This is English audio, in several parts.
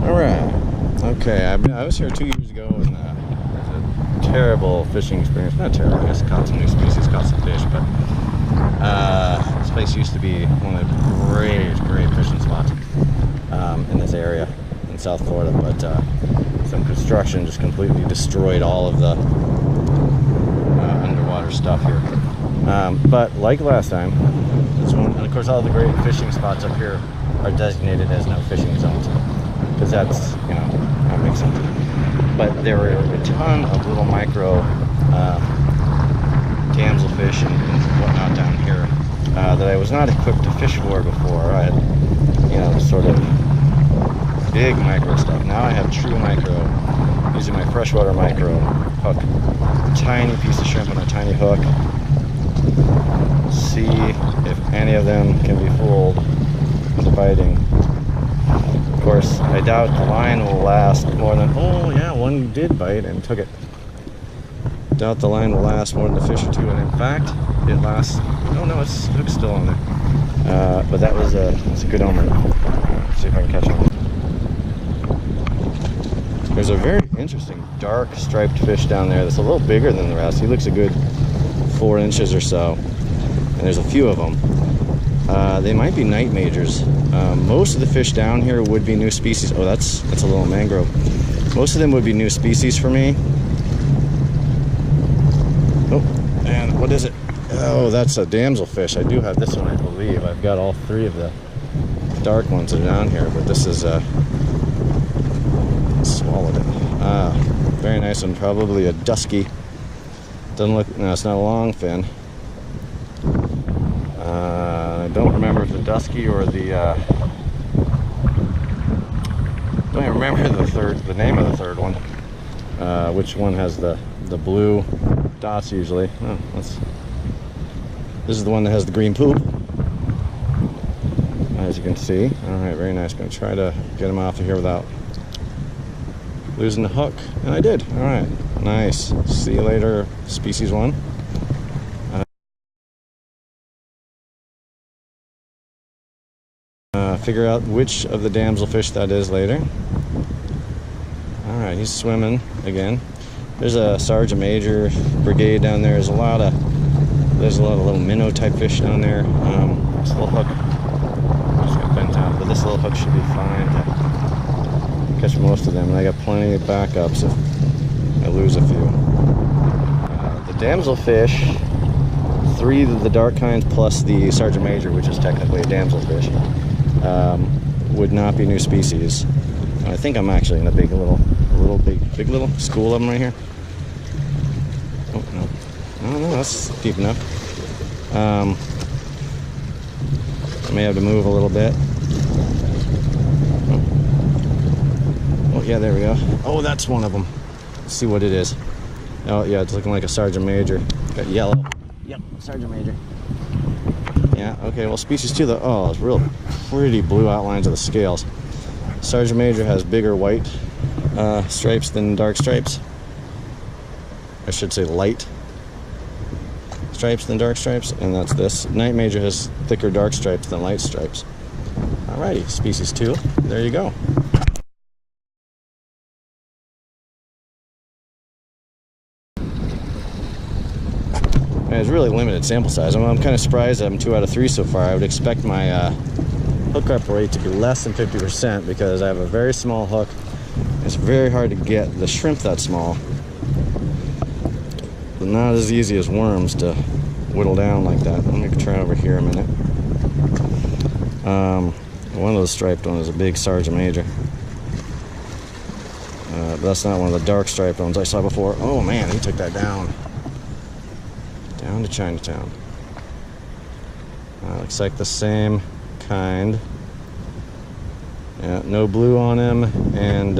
Alright. Okay, I was here 2 years ago and it was a terrible fishing experience. Not terrible, I just caught some new species, caught some fish, but this place used to be one of the great fishing spots in this area in South Florida, but some construction just completely destroyed all of the underwater stuff here. But like last time, this one, and of course all the great fishing spots up here are designated as no fishing zones, because that's, you know, that makes sense. But there were a ton of little micro damselfish and whatnot down here that I was not equipped to fish for before. I had, you know, sort of big micro stuff. Now I have true micro, using my freshwater micro hook. Tiny piece of shrimp on a tiny hook. See if any of them can be fooled into biting. Of course, I doubt the line will last more than, oh yeah, one did bite and took it. Doubt the line will last more than a fish or two, and in fact, it lasts, oh no, it's hook's still on there. But that was it's a good omen. Let's see if I can catch him. There's a very interesting dark striped fish down there that's a little bigger than the rest. He looks a good 4 inches or so, and there's a few of them. They might be night majors. Most of the fish down here would be new species. Oh, that's a little mangrove. Most of them would be new species for me. Oh, and what is it? Oh, that's a damselfish. I do have this one, I believe. I've got all 3 of the dark ones that are down here, but this is swallowed it. Very nice one. Probably a dusky. Doesn't look, no, it's not a long fin. I don't remember if the dusky or the don't remember the name of the third one. Which one has the blue dots usually? Oh, this is the one that has the green poop, as you can see. All right, very nice. Gonna try to get him off of here without losing the hook, and I did. All right, nice. See you later, species 1. Figure out which of the damselfish that is later. All right, he's swimming again. There's a Sergeant Major brigade down there. There's a lot of little minnow type fish down there. This little hook just got bent out, but this little hook should be fine to catch most of them, and I got plenty of backups if I lose a few. The damselfish, 3 of the dark kinds plus the Sergeant Major, which is technically a damselfish, would not be new species. I think I'm actually in a big little school of them right here. Oh no, no, that's deep enough. I may have to move a little bit. Oh yeah, there we go. Oh, that's one of them. Let's see what it is. Oh yeah, it's looking like a Sergeant Major. Got yellow. Yep, Sergeant Major. Yeah, okay, well, species 2, oh, it's real pretty blue outlines of the scales. Sergeant Major has bigger white stripes than dark stripes. I should say light stripes than dark stripes, and that's this. Night Major has thicker dark stripes than light stripes. Alrighty, species 2, there you go. And it's really limited sample size. I'm kind of surprised that I'm 2 out of 3 so far. I would expect my hookup rate to be less than 50% because I have a very small hook. It's very hard to get the shrimp that small. But not as easy as worms to whittle down like that. Let me try over here a minute. One of those striped ones is a big Sergeant Major. But that's not one of the dark striped ones I saw before. Oh man, he took that down. Down to Chinatown. Looks like the same kind. Yeah, no blue on him, and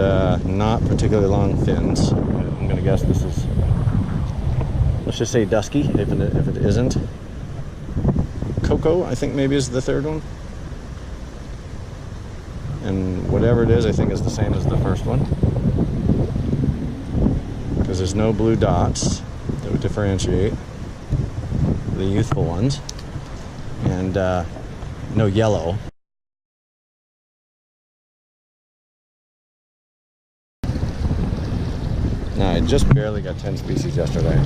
not particularly long fins. I'm gonna guess this is, let's just say dusky, if it isn't. Cocoa, I think maybe is the third one. And whatever it is, I think is the same as the first one. Because there's no blue dots that would differentiate the youthful ones, and no yellow. No, I just barely got 10 species yesterday.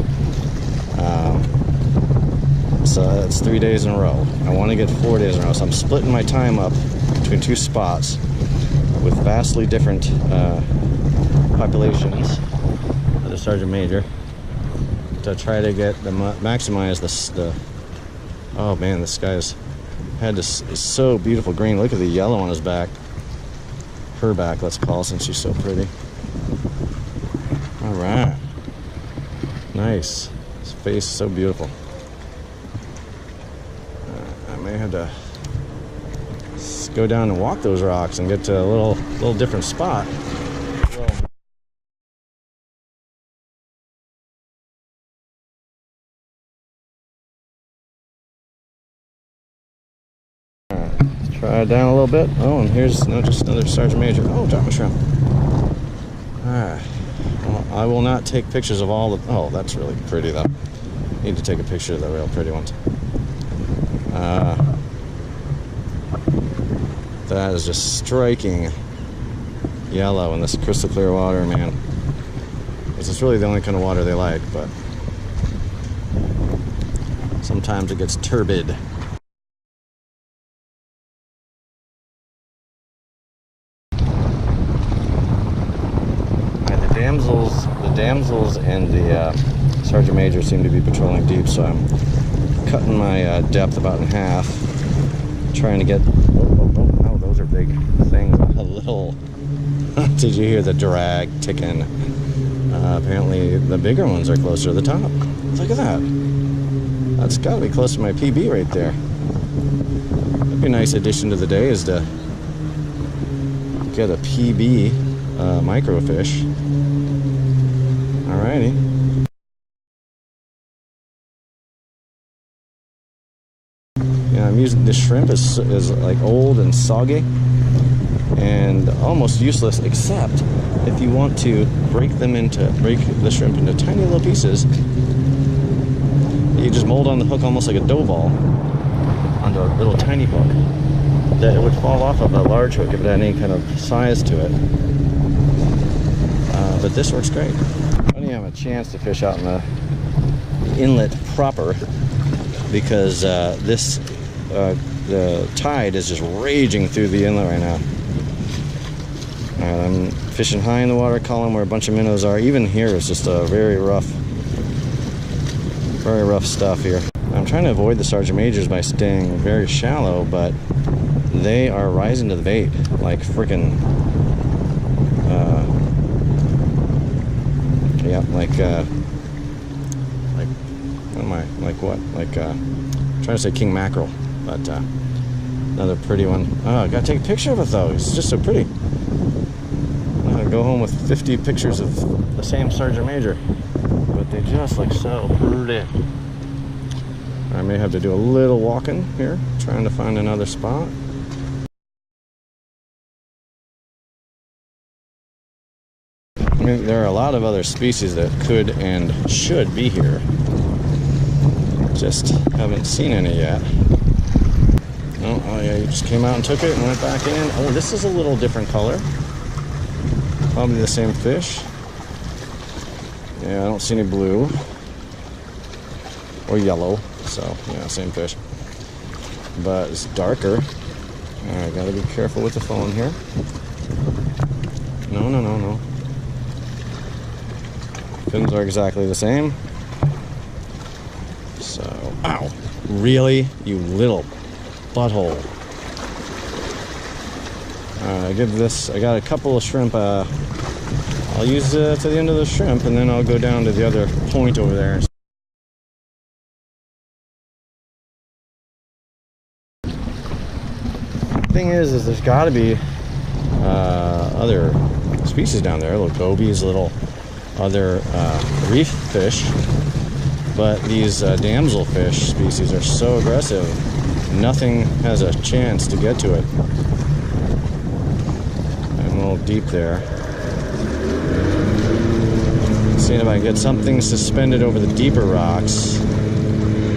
So that's 3 days in a row. I want to get 4 days in a row, so I'm splitting my time up between 2 spots with vastly different populations of the Sergeant Major to try to get the maximize the oh man, this guy's head is so beautiful green. Look at the yellow on his back. Her back, let's call, since she's so pretty. All right, nice. His face is so beautiful. I may have to go down and walk those rocks and get to a little different spot. Try it down a little bit. Oh, and here's just another Sergeant Major. Oh, drop a shrimp. Alright. Well, I will not take pictures of all the... Oh, that's really pretty, though. Need to take a picture of the real pretty ones. That is just striking yellow in this crystal clear water, man. This is really the only kind of water they like, but sometimes it gets turbid. The damsels and the Sergeant Major seem to be patrolling deep, so I'm cutting my depth about in half, trying to get... Oh, those are big things. A little... Did you hear the drag ticking? Apparently the bigger ones are closer to the top. Look at that. That's got to be close to my PB right there. That'd be a nice addition to the day, is to get a PB microfish. Alrighty. Yeah, I'm using this shrimp is like old and soggy and almost useless, except if you want to break the shrimp into tiny little pieces. You just mold on the hook almost like a dough ball onto a little tiny hook that it would fall off of a large hook if it had any kind of size to it. But this works great. I don't even have a chance to fish out in the inlet proper because the tide is just raging through the inlet right now. I'm fishing high in the water column where a bunch of minnows are. Even here is just a very rough stuff here. I'm trying to avoid the Sergeant Majors by staying very shallow, but they are rising to the bait like freaking yeah, like what am I, like what? Like I'm trying to say king mackerel, but another pretty one. Oh, I gotta take a picture of it though. It's just so pretty. I'm gonna go home with 50 pictures of the same Sergeant Major, but they just look so pretty. I may have to do a little walking here, trying to find another spot. I mean, there are a lot of other species that could and should be here. Just haven't seen any yet. Oh yeah, you just came out and took it and went back in. Oh, this is a little different color. Probably the same fish. Yeah, I don't see any blue or yellow, so yeah, same fish. But it's darker. Alright, gotta be careful with the phone here. No. Fins are exactly the same. So, ow! Really? You little butthole. I got a couple of shrimp. I'll use to the end of the shrimp, and then I'll go down to the other point over there. Thing is there's got to be other species down there, little gobies, little other reef fish, but these damsel fish species are so aggressive, nothing has a chance to get to it. I'm a little deep there. Seeing if I can get something suspended over the deeper rocks,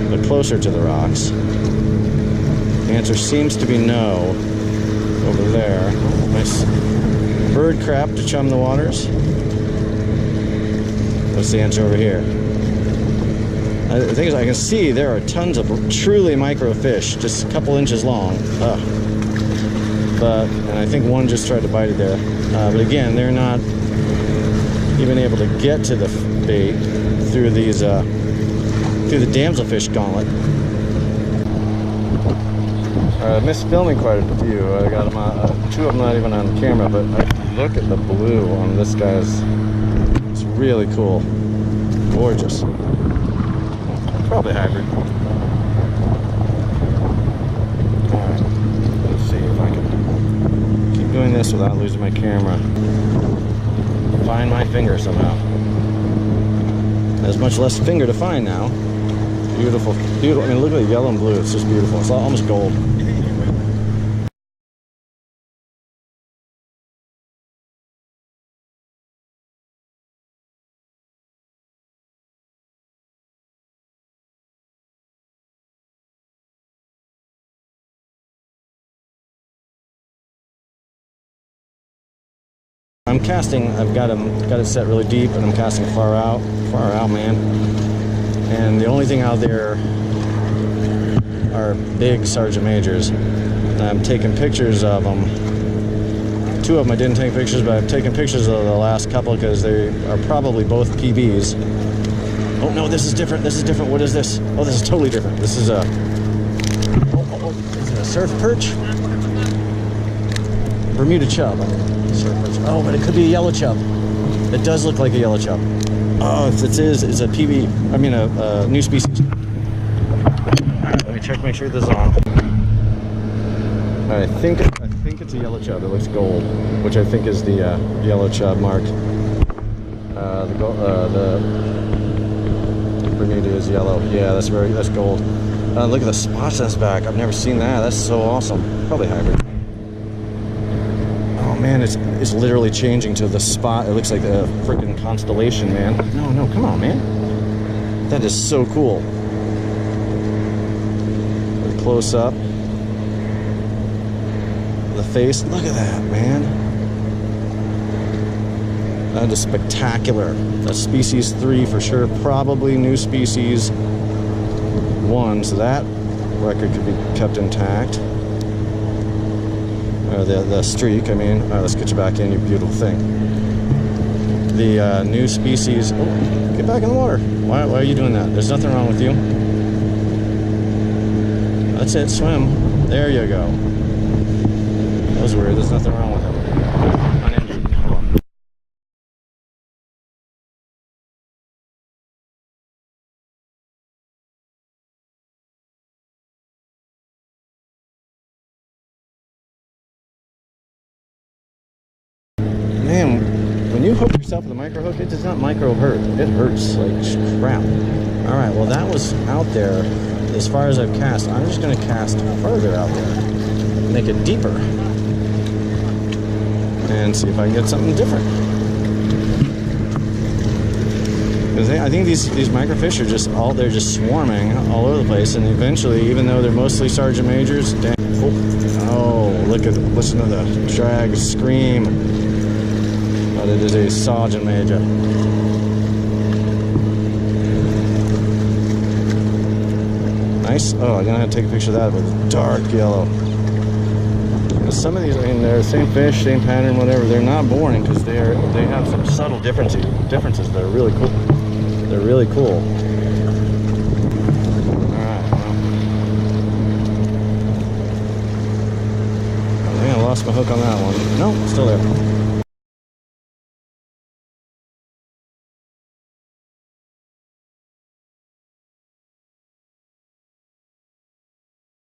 but closer to the rocks. The answer seems to be no. Over there. Nice bird crap to chum the waters. What's the answer over here? The thing is, I can see there are tons of truly micro fish, just a couple inches long. And I think one just tried to bite it there. But again, they're not even able to get to the bait through these through the damselfish gauntlet. I missed filming quite a few. I got them on, two of them not even on camera, but look at the blue on this guy's. It's really cool, gorgeous. Probably hybrid. All right, let's see if I can keep doing this without losing my camera. Find my finger somehow. There's much less finger to find now. Beautiful, beautiful. I mean, look at the yellow and blue. It's just beautiful. It's almost gold. I'm casting. I've got it set really deep, and I'm casting far out, man. And the only thing out there are big sergeant majors. I'm taking pictures of them. Two of them I didn't take pictures, but I've taken pictures of the last couple because they are probably both PBs. Oh no, this is different. This is different. What is this? Oh, this is totally different. This is a. Is it a surf perch? Bermuda chub. Oh, but it could be a yellow chub. It does look like a yellow chub. Oh, if it is, it's a PB. I mean, a new species. Let me check, make sure this is on. I think it's a yellow chub. It looks gold, which I think is the yellow chub marked. The Bermuda is yellow. Yeah, that's gold. Look at the spots on its back. I've never seen that. That's so awesome. Probably hybrid. Man, it's literally changing to the spot. It looks like a freaking constellation, man. No, come on, man. That is so cool. Close up. The face. Look at that, man. That is spectacular. That's species 3 for sure. Probably new species 1, so that record could be kept intact. The streak, I mean. Let's get you back in, you beautiful thing. The new species. Oh, get back in the water. Why are you doing that? There's nothing wrong with you. That's it, swim. There you go. That was weird. There's nothing wrong with him. Uninjured. Hold on. Man, when you hook yourself with a micro hook, it does not micro hurt. It hurts like crap. All right, well that was out there as far as I've cast. I'm just going to cast further out there, make it deeper, and see if I can get something different. Because I think these microfish are they're just swarming all over the place, and eventually, even though they're mostly sergeant majors, listen to the drag scream. But it is a sergeant major. Nice. Oh, I'm gonna have to take a picture of that with dark yellow. Some of these, I mean, they're the same fish, same pattern, whatever. They're not boring because they have some subtle differences that are really cool. They're really cool. All right. Well, I think I lost my hook on that one. No, still there.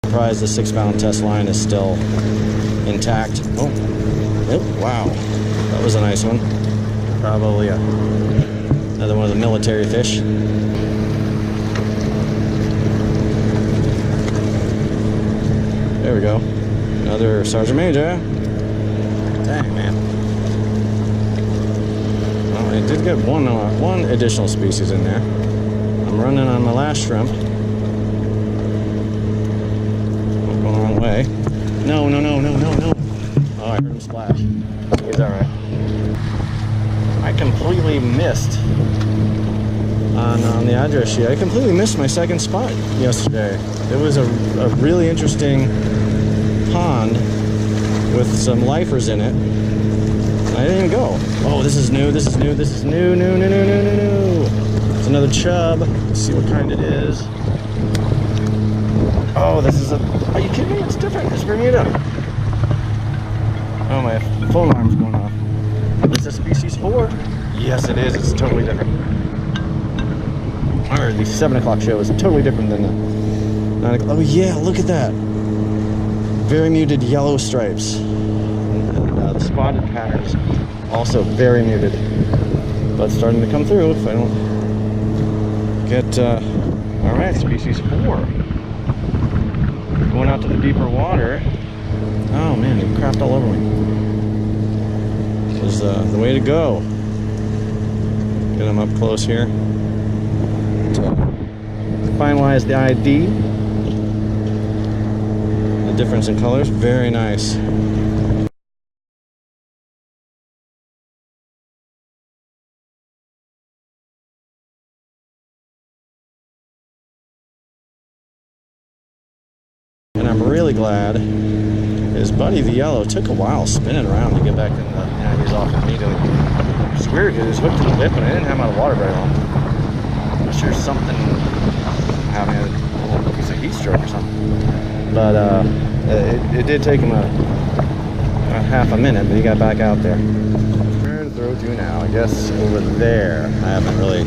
Surprised the 6-pound test line is still intact. Oh, wow, that was a nice one. Probably another one of the military fish. There we go. Another sergeant major. Dang, man. Well, I did get one additional species in there. I'm running on my last shrimp. Way. No. Oh, I heard him splash. He's alright. I completely missed on the address sheet. I completely missed my second spot yesterday. It was a really interesting pond with some lifers in it. I didn't even go. Oh, this is new, this is new, this is new. It's another chub. Let's see what kind it is. Oh, this is are you kidding me? It's different. It's Bermuda. Oh, my phone alarm's going off. Is this species 4? Yes, it is. It's totally different. Or the 7 o'clock show is totally different than the 9 o'clock. Oh, yeah, look at that. Very muted yellow stripes. And the spotted patterns also very muted. But starting to come through if I don't get... all right, species 4. Going out to the deeper water. Oh man, he crapped all over me. This is the way to go. Get him up close here. To finalize the ID. The difference in colors, very nice. And I'm really glad his buddy, the yellow, took a while spinning around to get back in the... Yeah, he's off immediately. It's weird because he was hooked to the lip and I didn't have him out of water very long. I'm not sure something having a little piece of heat stroke or something. But it did take him a half a minute, but he got back out there. Where to throw to now? I guess over there. I haven't really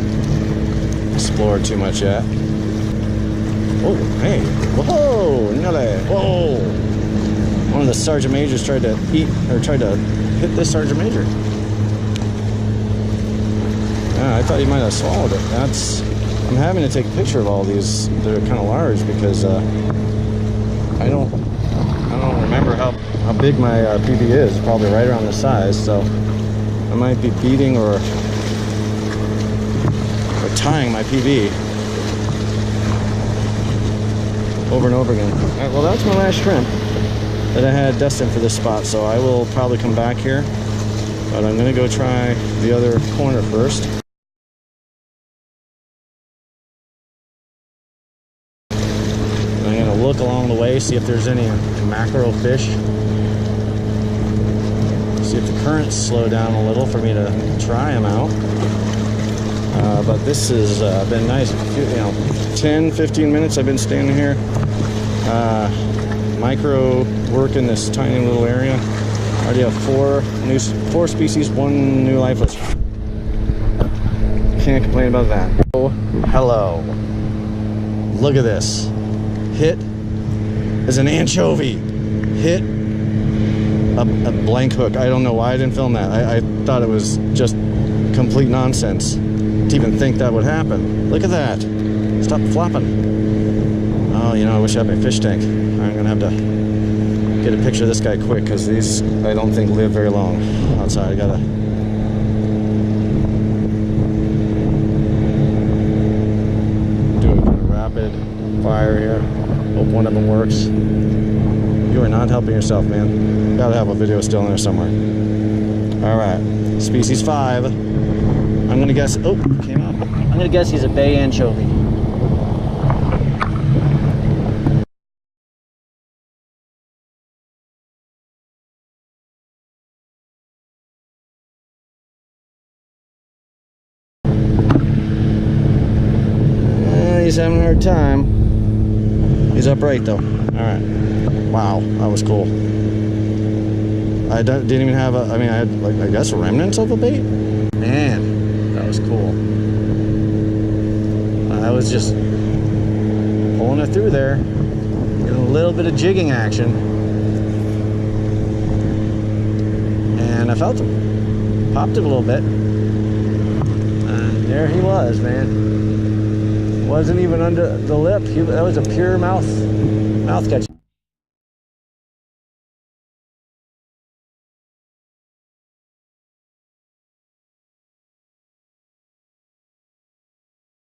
explored too much yet. Oh, hey. Whoa, Nelly. Whoa. One of the Sergeant Majors tried to hit this Sergeant Major. I thought he might have swallowed it. I'm having to take a picture of all these. They're kind of large because I don't remember how big my PB is. It's probably right around this size, so I might be beating or tying my PB over and over again. All right, well, that's my last shrimp that I had destined for this spot, so I will probably come back here, but I'm gonna go try the other corner first. I'm gonna look along the way, see if there's any mackerel fish, see if the currents slow down a little for me to try them out. But this has been nice. 10-15 minutes I've been standing here, micro work in this tiny little area. Already have four species, 1 new lifeless. Can't complain about that. Oh, hello. Look at this. Hit is an anchovy. Hit a blank hook. I don't know why I didn't film that. I thought it was just complete nonsense to even think that would happen. Look at that. Stop flopping. Oh, I wish I had my fish tank. I'm gonna have to get a picture of this guy quick because these, I don't think, live very long outside. I gotta do a rapid fire here. Hope one of them works. You are not helping yourself, man. Gotta have a video still in there somewhere. All right, species 5. I'm gonna guess. Oh, came up. I'm gonna guess he's a bay anchovy. He's having a hard time. He's upright though. All right. Wow, that was cool. I didn't even have a. I mean, I had I guess remnants of a bait. Man, that was cool. I was just pulling it through there, getting a little bit of jigging action, and I felt him. Popped it a little bit, and there he was, man. Wasn't even under the lip. That was a pure mouth catch.